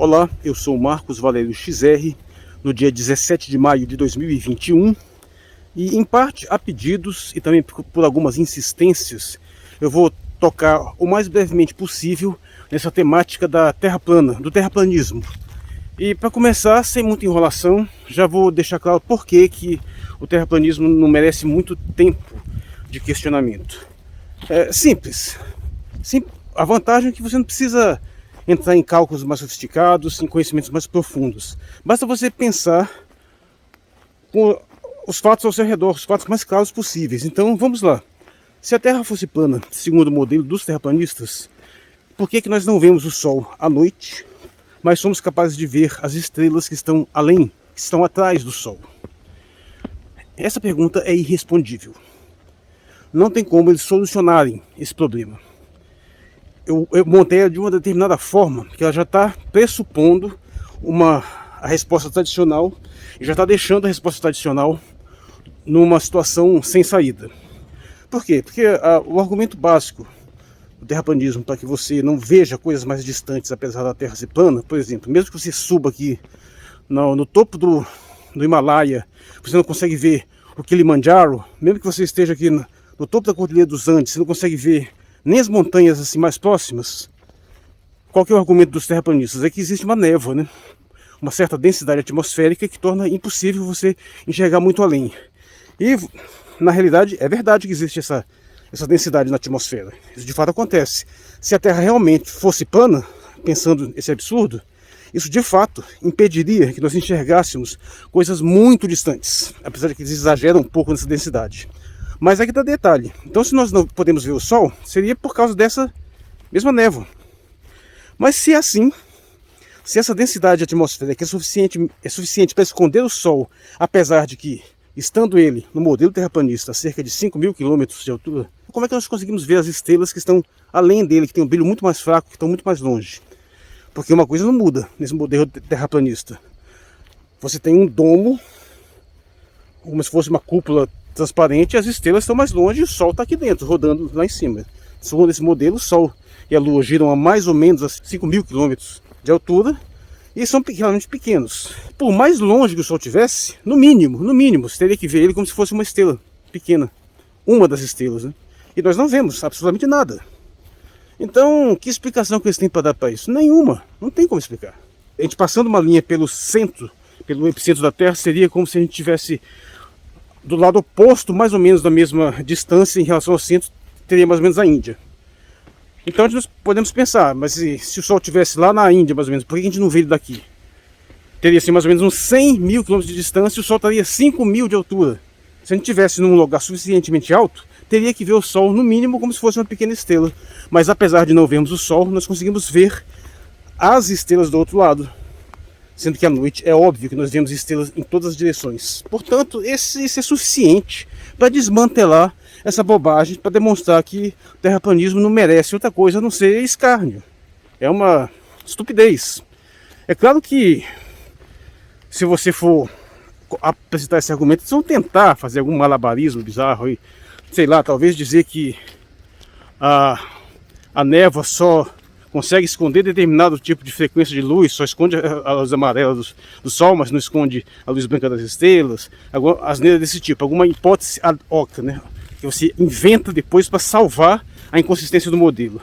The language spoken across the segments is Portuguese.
Olá, eu sou o Marcos Valério XR, no dia 17 de maio de 2021, e em parte a pedidos e também por algumas insistências, eu vou tocar o mais brevemente possível nessa temática da Terra plana, do terraplanismo. E para começar, sem muita enrolação, já vou deixar claro por que o terraplanismo não merece muito tempo de questionamento. É simples. A vantagem é que você não precisa entrar em cálculos mais sofisticados, em conhecimentos mais profundos. Basta você pensar com os fatos ao seu redor, os fatos mais claros possíveis. Então vamos lá. Se a Terra fosse plana, segundo o modelo dos terraplanistas, por que nós não vemos o Sol à noite, mas somos capazes de ver as estrelas que estão além, que estão atrás do Sol? Essa pergunta é irrespondível. Não tem como eles solucionarem esse problema. Eu montei ela de uma determinada forma, que ela já está pressupondo a resposta tradicional, e já está deixando a resposta tradicional numa situação sem saída. Por quê? Porque o argumento básico do terraplanismo, para que você não veja coisas mais distantes, apesar da Terra ser plana, por exemplo, mesmo que você suba aqui no topo do Himalaia, você não consegue ver o Kilimanjaro, mesmo que você esteja aqui no topo da Cordilheira dos Andes, você não consegue ver nem as montanhas assim mais próximas. Qual que é o argumento dos terraplanistas? É que existe uma névoa, né? Uma certa densidade atmosférica que torna impossível você enxergar muito além. E, na realidade, é verdade que existe essa densidade na atmosfera. Isso de fato acontece. Se a Terra realmente fosse plana, pensando esse absurdo, isso de fato impediria que nós enxergássemos coisas muito distantes, apesar de que eles exageram um pouco nessa densidade. Mas aqui está detalhe. Então, se nós não podemos ver o Sol, seria por causa dessa mesma névoa. Mas se é assim, se essa densidade atmosférica é suficiente para esconder o Sol, apesar de que, estando ele no modelo terraplanista a cerca de 5.000 quilômetros de altura, como é que nós conseguimos ver as estrelas que estão além dele, que tem um brilho muito mais fraco, que estão muito mais longe? Porque uma coisa não muda nesse modelo terraplanista. Você tem um domo, como se fosse uma cúpula transparente, as estrelas estão mais longe e o Sol está aqui dentro, rodando lá em cima. Segundo esse modelo, o Sol e a Lua giram a mais ou menos a 5.000 quilômetros de altura e são realmente pequenos. Por mais longe que o Sol tivesse, no mínimo, você teria que ver ele como se fosse uma estrela pequena, uma das estrelas, né? E nós não vemos absolutamente nada. Então, que explicação que eles têm para dar para isso? Nenhuma, não tem como explicar. A gente passando uma linha pelo epicentro da Terra, seria como se a gente tivesse do lado oposto, mais ou menos da mesma distância em relação ao centro, teria mais ou menos a Índia. Então nós podemos pensar, mas se o Sol estivesse lá na Índia, mais ou menos, por que a gente não vê ele daqui? Teria assim, mais ou menos uns 100.000 quilômetros de distância e o Sol estaria 5.000 de altura. Se a gente estivesse num lugar suficientemente alto, teria que ver o Sol no mínimo como se fosse uma pequena estrela. Mas apesar de não vermos o Sol, nós conseguimos ver as estrelas do outro lado. Sendo que à noite é óbvio que nós vemos estrelas em todas as direções. Portanto, isso é suficiente para desmantelar essa bobagem, para demonstrar que o terraplanismo não merece outra coisa a não ser escárnio. É uma estupidez. É claro que se você for apresentar esse argumento, eles vão tentar fazer algum malabarismo bizarro aí. Sei lá, talvez dizer que a névoa só consegue esconder determinado tipo de frequência de luz, só esconde a luz amarela do Sol, mas não esconde a luz branca das estrelas, asneira desse tipo, alguma hipótese ad hoc, né, que você inventa depois para salvar a inconsistência do modelo.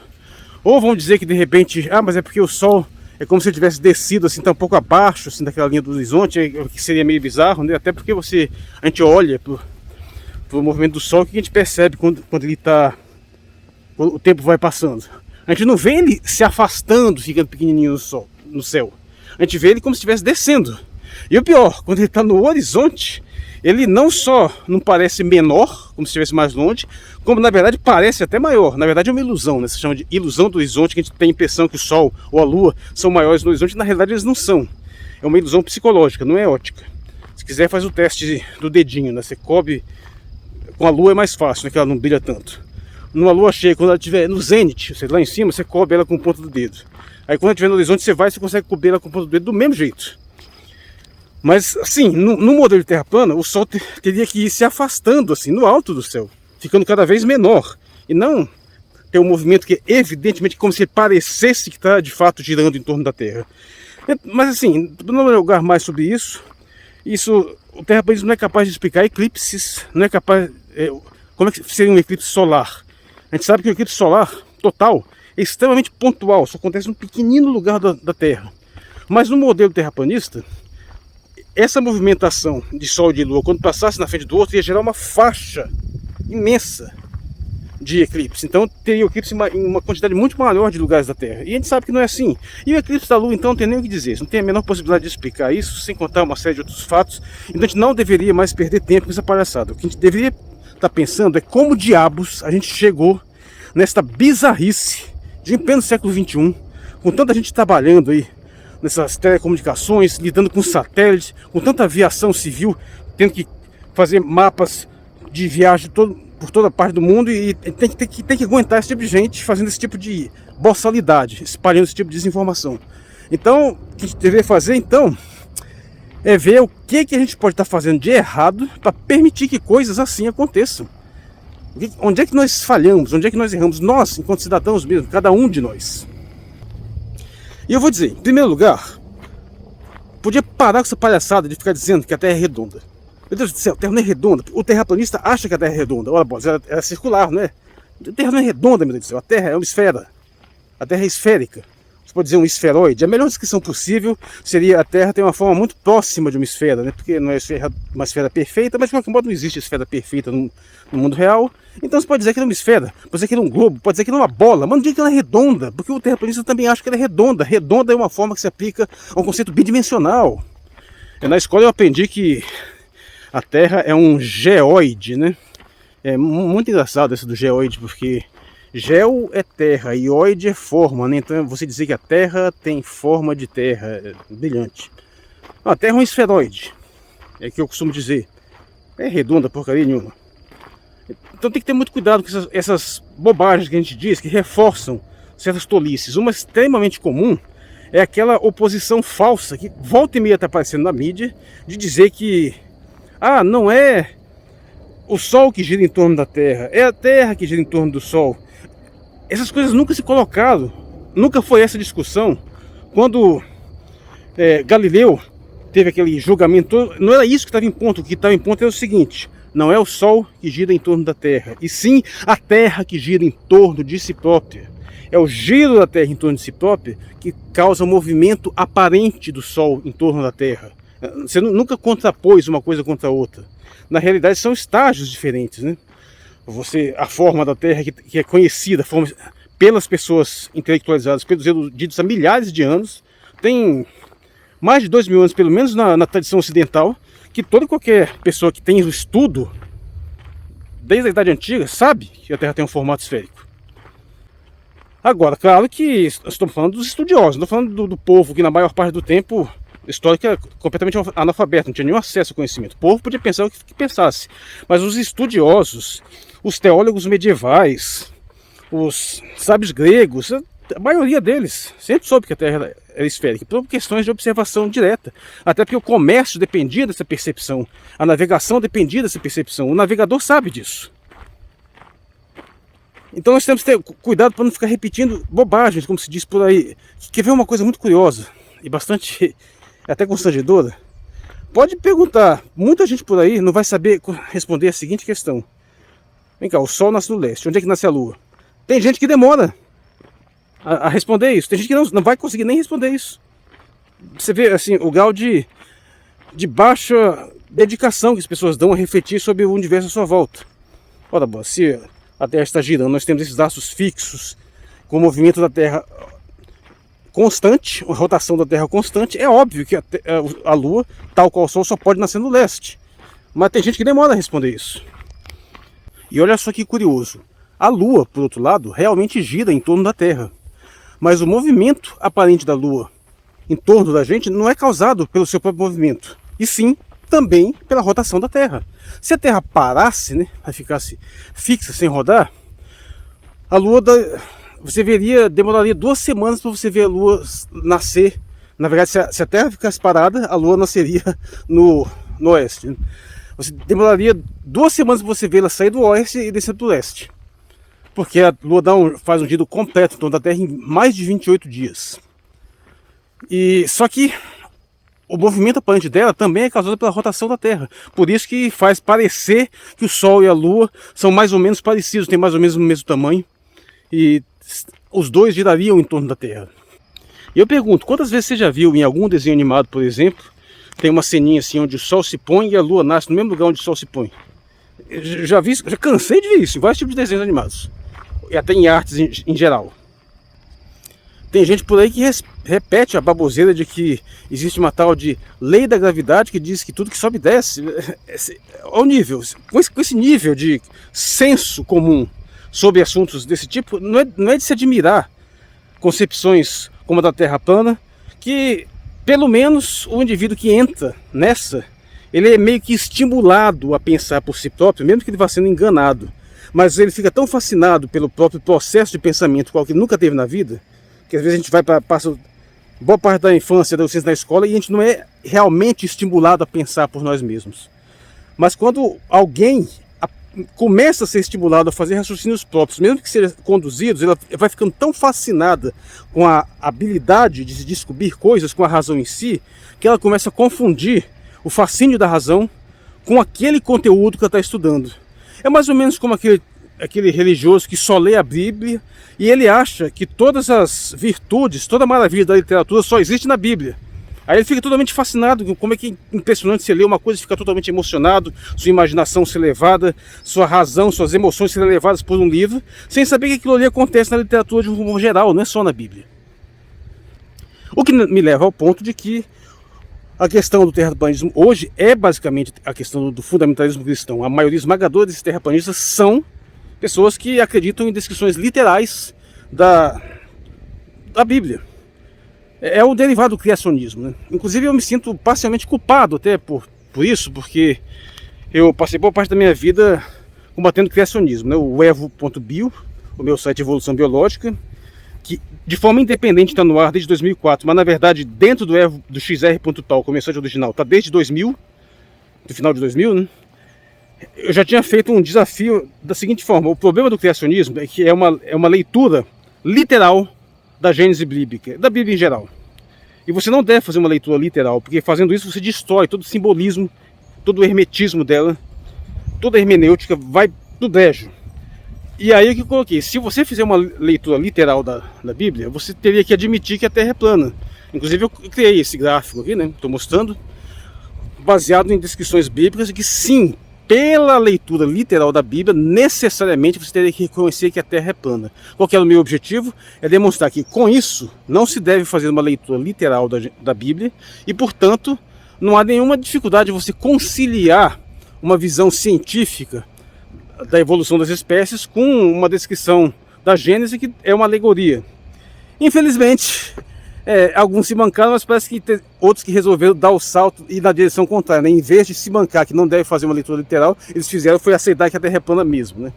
Ou vão dizer que de repente, mas é porque o Sol é como se ele tivesse descido assim, tá um pouco abaixo assim, daquela linha do horizonte, que seria meio bizarro, né, até porque a gente olha pro movimento do Sol, que a gente percebe quando o tempo vai passando. A gente não vê ele se afastando, ficando pequenininho no céu. A gente vê ele como se estivesse descendo. E o pior, quando ele está no horizonte, ele não só não parece menor, como se estivesse mais longe, como na verdade parece até maior. Na verdade é uma ilusão, né? Se chama de ilusão do horizonte, que a gente tem a impressão que o Sol ou a Lua são maiores no horizonte, na realidade eles não são. É uma ilusão psicológica, não é ótica. Se quiser faz o teste do dedinho, né? Você cobre com a Lua é mais fácil, né? Que ela não brilha tanto. Numa lua cheia, quando ela estiver no zênite, você lá em cima, você cobre ela com a ponta do dedo. Aí quando ela estiver no horizonte, você consegue cobrir ela com a ponta do dedo do mesmo jeito. Mas assim, no modelo de Terra plana, o Sol teria que ir se afastando assim, no alto do céu, ficando cada vez menor. E não tem um movimento que é evidentemente como se parecesse que está de fato girando em torno da Terra. Mas assim, não jogar mais sobre isso, o terraplanismo não é capaz de explicar eclipses, não é capaz... como é que seria um eclipse solar? A gente sabe que o eclipse solar total é extremamente pontual, só acontece num pequenino lugar da Terra. Mas no modelo terraplanista, essa movimentação de Sol e de Lua, quando passasse na frente do outro, ia gerar uma faixa imensa de eclipse. Então teria o eclipse em uma quantidade muito maior de lugares da Terra. E a gente sabe que não é assim. E o eclipse da Lua, então, não tem nem o que dizer. Não tem a menor possibilidade de explicar isso, sem contar uma série de outros fatos. Então a gente não deveria mais perder tempo com essa palhaçada. O que a gente deveria estar pensando é como diabos a gente chegou nesta bizarrice de em pleno século XXI, com tanta gente trabalhando aí nessas telecomunicações, lidando com satélites, com tanta aviação civil, tendo que fazer mapas de viagem por toda parte do mundo, e tem que aguentar esse tipo de gente fazendo esse tipo de boçalidade, espalhando esse tipo de desinformação. Então, o que a gente deveria fazer, então, é ver o que a gente pode estar fazendo de errado para permitir que coisas assim aconteçam. Onde é que nós falhamos? Onde é que nós erramos? Nós, enquanto cidadãos mesmo, cada um de nós. E eu vou dizer, em primeiro lugar, podia parar com essa palhaçada de ficar dizendo que a Terra é redonda. Meu Deus do céu, a Terra não é redonda. O terraplanista acha que a Terra é redonda. Olha, bom, ela é circular, não é? A Terra não é redonda, meu Deus do céu. A Terra é uma esfera. A Terra é esférica. Você pode dizer um esferoide. A melhor descrição possível seria a Terra ter uma forma muito próxima de uma esfera, né? Porque não é uma esfera perfeita, mas de qualquer modo não existe esfera perfeita no mundo real. Então você pode dizer que ela é uma esfera, pode dizer que ela é um globo, pode dizer que ela é uma bola, mas não diga que ela é redonda, porque o terraplanista também acha que ela é redonda. Redonda é uma forma que se aplica a um conceito bidimensional. Na escola eu aprendi que a Terra é um geóide, né? É muito engraçado esse do geóide, porque geo é terra e oide é forma, né? Então você dizer que a Terra tem forma de terra, é brilhante. A Terra é um esferoide, é o que eu costumo dizer. É redonda porcaria nenhuma. Então tem que ter muito cuidado com essas bobagens que a gente diz, que reforçam certas tolices. Uma extremamente comum é aquela oposição falsa, que volta e meia está aparecendo na mídia, de dizer que não é o Sol que gira em torno da Terra, é a Terra que gira em torno do Sol. Essas coisas nunca se colocaram, nunca foi essa discussão. Quando Galileu teve aquele julgamento, não era isso que estava em ponto. O que estava em ponto é o seguinte: não é o Sol que gira em torno da Terra, e sim a Terra que gira em torno de si própria. É o giro da Terra em torno de si própria que causa o movimento aparente do Sol em torno da Terra. Você nunca contrapôs uma coisa contra a outra. Na realidade são estágios diferentes, né? A forma da Terra que é conhecida pelas pessoas intelectualizadas, pelos eruditos há milhares de anos, tem mais de 2.000 anos pelo menos na tradição ocidental, que toda e qualquer pessoa que tem o estudo desde a Idade Antiga sabe que a Terra tem um formato esférico. Agora, claro que estamos falando dos estudiosos, não estou falando do povo que na maior parte do tempo histórico era completamente analfabeto, não tinha nenhum acesso ao conhecimento. O povo podia pensar o que pensasse, mas os estudiosos, os teólogos medievais, os sábios gregos, a maioria deles sempre soube que a Terra era esférica, por questões de observação direta. Até porque o comércio dependia dessa percepção, a navegação dependia dessa percepção, o navegador sabe disso. Então nós temos que ter cuidado para não ficar repetindo bobagens, como se diz por aí. Quer ver uma coisa muito curiosa e bastante até constrangedora? Pode perguntar, muita gente por aí não vai saber responder a seguinte questão: vem cá, o Sol nasce no leste, onde é que nasce a Lua? Tem gente que demora a responder isso, tem gente que não vai conseguir nem responder isso. Você vê assim o grau de baixa dedicação que as pessoas dão a refletir sobre o universo à sua volta. Ora, boa, se a Terra está girando, nós temos esses astros fixos, com o movimento da Terra constante, a rotação da Terra constante, é óbvio que a Lua, tal qual o Sol, só pode nascer no leste. Mas tem gente que demora a responder isso. E olha só que curioso, a Lua, por outro lado, realmente gira em torno da Terra. Mas o movimento aparente da Lua em torno da gente não é causado pelo seu próprio movimento, e sim também pela rotação da Terra. Se a Terra parasse, né, ficasse fixa, sem rodar, a Lua demoraria 2 semanas para você ver a Lua nascer. Na verdade, se a Terra ficasse parada, a Lua nasceria no oeste. Você demoraria 2 semanas para você ver ela sair do oeste e descer do leste. porque a Lua faz um giro completo em torno da Terra em mais de 28 dias. E só que o movimento aparente dela também é causado pela rotação da Terra. Por isso que faz parecer que o Sol e a Lua são mais ou menos parecidos, têm mais ou menos o mesmo tamanho. E os dois girariam em torno da Terra. E eu pergunto, quantas vezes você já viu em algum desenho animado, por exemplo, tem uma ceninha assim onde o Sol se põe e a Lua nasce no mesmo lugar onde o Sol se põe? Eu já vi isso, já cansei de ver isso em vários tipos de desenhos animados. E até em artes em geral. Tem gente por aí que repete a baboseira de que existe uma tal de lei da gravidade que diz que tudo que sobe desce. Ao nível, com esse nível de senso comum sobre assuntos desse tipo, não é de se admirar concepções como a da Terra plana, que pelo menos o indivíduo que entra nessa, ele é meio que estimulado a pensar por si próprio, mesmo que ele vá sendo enganado. Mas ele fica tão fascinado pelo próprio processo de pensamento, qual que ele nunca teve na vida, que às vezes a gente passa boa parte da infância, da adolescência na escola e a gente não é realmente estimulado a pensar por nós mesmos. Mas quando alguém começa a ser estimulado a fazer raciocínios próprios, mesmo que sejam conduzidos, ela vai ficando tão fascinada com a habilidade de descobrir coisas com a razão em si, que ela começa a confundir o fascínio da razão com aquele conteúdo que ela está estudando. É mais ou menos como aquele religioso que só lê a Bíblia e ele acha que todas as virtudes, toda a maravilha da literatura só existe na Bíblia. Aí ele fica totalmente fascinado com como é que é impressionante você ler uma coisa e ficar totalmente emocionado, sua imaginação ser levada, sua razão, suas emoções serem levadas por um livro, sem saber que aquilo ali acontece na literatura de um modo geral, não é só na Bíblia. O que me leva ao ponto de que a questão do terraplanismo hoje é basicamente a questão do fundamentalismo cristão. A maioria esmagadora desses terraplanistas são pessoas que acreditam em descrições literais da Bíblia. É o derivado do criacionismo, né? Inclusive eu me sinto parcialmente culpado até por isso, porque eu passei boa parte da minha vida combatendo o criacionismo, né? O evo.bio, o meu site de evolução biológica, que de forma independente está no ar desde 2004, mas na verdade dentro do xr.tal, como site original, está desde 2000, do final de 2000, né? Eu já tinha feito um desafio da seguinte forma: o problema do criacionismo é que é uma leitura literal da Gênese bíblica, da Bíblia em geral. E você não deve fazer uma leitura literal, porque fazendo isso você destrói todo o simbolismo, todo o hermetismo dela, toda a hermenêutica vai pro brejo. E aí o que eu coloquei: se você fizer uma leitura literal da Bíblia, você teria que admitir que a Terra é plana. Inclusive eu criei esse gráfico aqui, né? Estou mostrando, baseado em descrições bíblicas, que sim, pela leitura literal da Bíblia, necessariamente você teria que reconhecer que a Terra é plana. Qual que é o meu objetivo? É demonstrar que com isso não se deve fazer uma leitura literal da Bíblia e, portanto, não há nenhuma dificuldade de você conciliar uma visão científica da evolução das espécies com uma descrição da Gênese que é uma alegoria. Infelizmente, alguns se bancaram, mas parece que tem outros que resolveram dar o salto e ir na direção contrária, né? Em vez de se bancar que não deve fazer uma leitura literal, eles fizeram foi aceitar que a Terra é plana mesmo, né?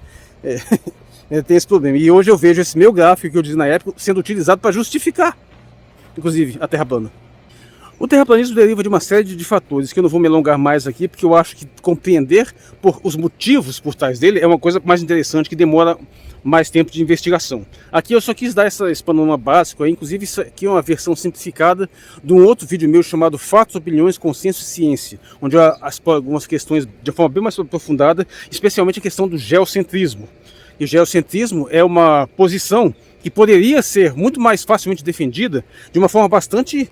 Tem esse problema. E hoje eu vejo esse meu gráfico que eu disse na época sendo utilizado para justificar, inclusive, a Terra plana. O terraplanismo deriva de uma série de fatores que eu não vou me alongar mais aqui, porque eu acho que compreender os motivos por trás dele é uma coisa mais interessante, que demora mais tempo de investigação. Aqui eu só quis dar esse panorama básico, inclusive isso aqui é uma versão simplificada de um outro vídeo meu chamado Fatos, Opiniões, Consenso e Ciência, onde eu exploro algumas questões de forma bem mais aprofundada, especialmente a questão do geocentrismo. E o geocentrismo é uma posição que poderia ser muito mais facilmente defendida de uma forma bastante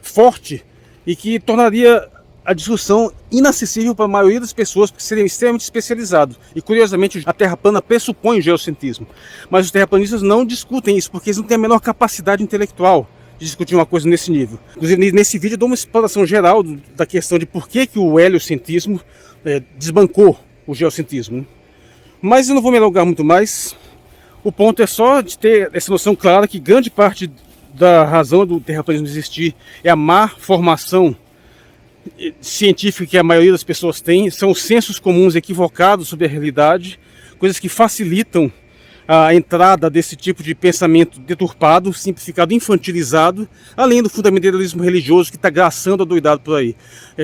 forte e que tornaria a discussão inacessível para a maioria das pessoas, porque seriam extremamente especializados. E curiosamente a Terra plana pressupõe o geocentrismo, mas os terraplanistas não discutem isso, porque eles não têm a menor capacidade intelectual de discutir uma coisa nesse nível. Inclusive nesse vídeo eu dou uma exploração geral da questão de por que o heliocentrismo desbancou o geocentrismo, né? Mas eu não vou me alongar muito mais. O ponto é só de ter essa noção clara que grande parte da razão do terraplanismo existir é a má formação científica que a maioria das pessoas tem, são os sensos comuns equivocados sobre a realidade, coisas que facilitam a entrada desse tipo de pensamento deturpado, simplificado, infantilizado, além do fundamentalismo religioso que está graçando adoidado por aí,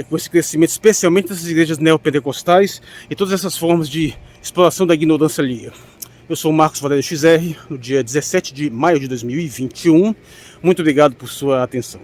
com esse crescimento, especialmente dessas igrejas neopentecostais e todas essas formas de exploração da ignorância alheia. Eu sou o Marcos Valério XR, no dia 17 de maio de 2021. Muito obrigado por sua atenção.